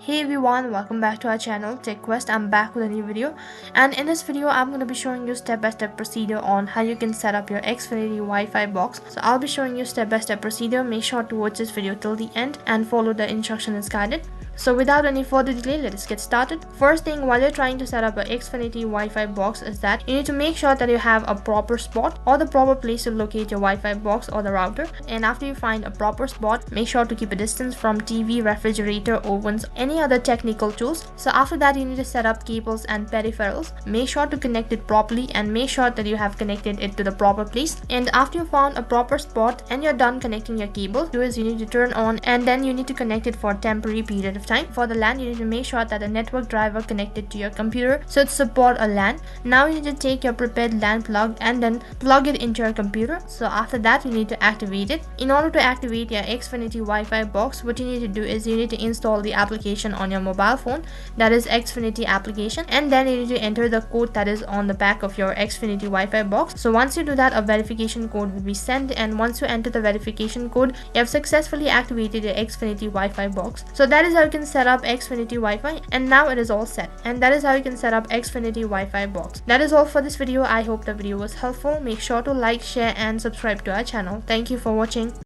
Hey everyone, welcome back to our channel TechQuest. I'm back with a new video, and in this video I'm going to be showing you step-by-step procedure on how you can set up your Xfinity Wi-Fi box. So I'll be showing you step-by-step procedure. Make sure to watch this video till the end and follow the instruction as guided. So without any further delay, let's get started. First thing, while you're trying to set up a Xfinity Wi-Fi box, is that you need to make sure that you have a proper spot or the proper place to locate your Wi-Fi box or the router. And after you find a proper spot, make sure to keep a distance from TV, refrigerator, ovens, any other technical tools. So after that, you need to set up cables and peripherals. Make sure to connect it properly and make sure that you have connected it to the proper place. And after you found a proper spot and you're done connecting your cable, do is you need to turn on and then you need to connect it for a temporary period of time. For the LAN, you need to make sure that the network driver connected to your computer so it support a LAN. Now you need to take your prepared LAN plug and then plug it into your computer. So after that, you need to activate it. In order to activate your Xfinity Wi-Fi box, what you need to do is you need to install the application on your mobile phone, that is Xfinity application, and then you need to enter the code that is on the back of your Xfinity Wi-Fi box. So once you do that, a verification code will be sent, and once you enter the verification code, you have successfully activated your Xfinity Wi-Fi box. So that is how you can set up Xfinity Wi-Fi, and now it is all set. And that is how you can set up Xfinity Wi-Fi box. That is all for this video. I hope the video was helpful. Make sure to like, share and subscribe to our channel. Thank you for watching.